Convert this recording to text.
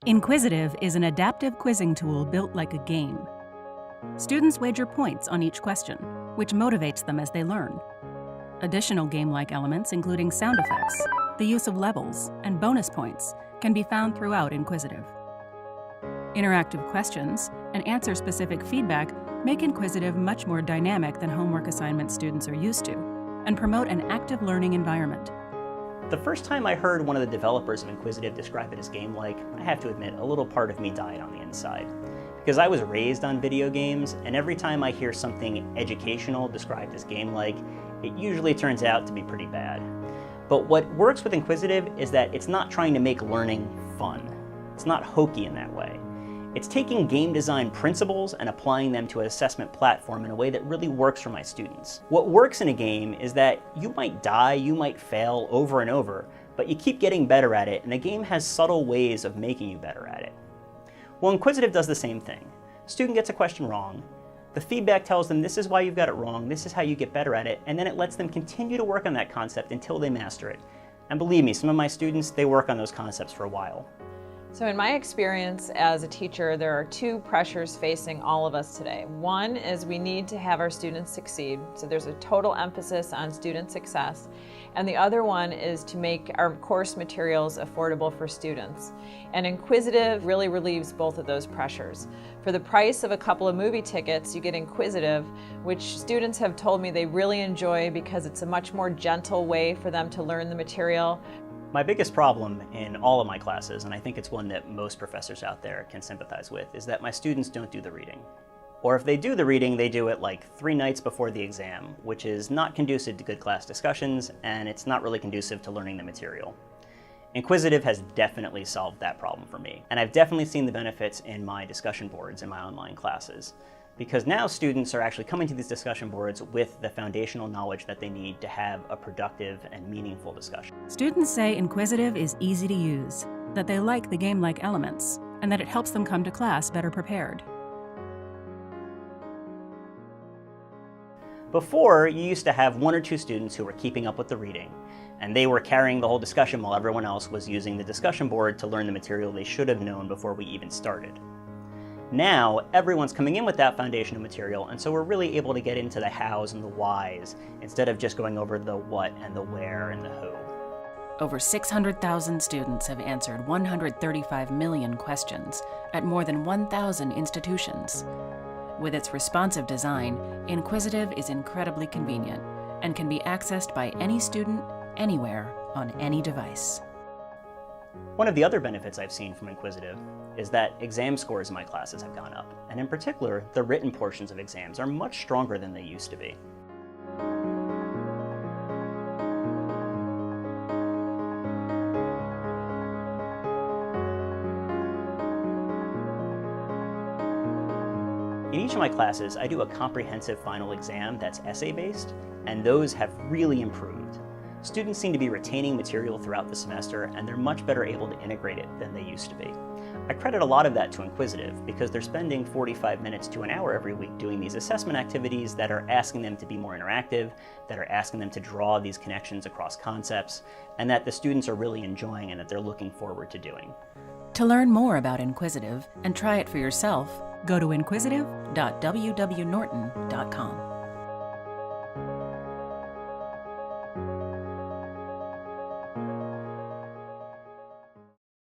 InQuizitive is an adaptive quizzing tool built like a game. Students wager points on each question, which motivates them as they learn. Additional game-like elements, including sound effects, the use of levels, and bonus points, can be found throughout InQuizitive. Interactive questions and answer-specific feedback make InQuizitive much more dynamic than homework assignments students are used to, and promote an active learning environment. The first time I heard one of the developers of InQuizitive describe it as game-like, I have to admit, a little part of me died on the inside. Because I was raised on video games, and every time I hear something educational described as game-like, it usually turns out to be pretty bad. But what works with InQuizitive is that it's not trying to make learning fun. It's not hokey in that way. It's taking game design principles and applying them to an assessment platform in a way that really works for my students. What works in a game is that you might die, you might fail over and over, but you keep getting better at it, and the game has subtle ways of making you better at it. Well, InQuizitive does the same thing. Student gets a question wrong. The feedback tells them this is why you've got it wrong, this is how you get better at it, and then it lets them continue to work on that concept until they master it. And believe me, some of my students, they work on those concepts for a while. So in my experience as a teacher, there are two pressures facing all of us today. One is we need to have our students succeed, so there's a total emphasis on student success. And the other one is to make our course materials affordable for students. And InQuizitive really relieves both of those pressures. For the price of a couple of movie tickets, you get InQuizitive, which students have told me they really enjoy because it's a much more gentle way for them to learn the material. My biggest problem in all of my classes, and I think it's one that most professors out there can sympathize with, is that my students don't do the reading. Or if they do the reading, they do it like 3 nights before the exam, which is not conducive to good class discussions, and it's not really conducive to learning the material. InQuizitive has definitely solved that problem for me, and I've definitely seen the benefits in my discussion boards in my online classes. Because now students are actually coming to these discussion boards with the foundational knowledge that they need to have a productive and meaningful discussion. Students say InQuizitive is easy to use, that they like the game-like elements, and that it helps them come to class better prepared. Before, you used to have 1 or 2 students who were keeping up with the reading, and they were carrying the whole discussion while everyone else was using the discussion board to learn the material they should have known before we even started. Now, everyone's coming in with that foundational material, and so we're really able to get into the hows and the whys, instead of just going over the what and the where and the who. Over 600,000 students have answered 135 million questions at more than 1,000 institutions. With its responsive design, InQuizitive is incredibly convenient and can be accessed by any student, anywhere, on any device. One of the other benefits I've seen from InQuizitive is that exam scores in my classes have gone up, and in particular, the written portions of exams are much stronger than they used to be. In each of my classes, I do a comprehensive final exam that's essay-based, and those have really improved. Students seem to be retaining material throughout the semester, and they're much better able to integrate it than they used to be. I credit a lot of that to InQuizitive because they're spending 45 minutes to an hour every week doing these assessment activities that are asking them to be more interactive, that are asking them to draw these connections across concepts, and that the students are really enjoying and that they're looking forward to doing. To learn more about InQuizitive and try it for yourself, go to inquisitive.wwnorton.com.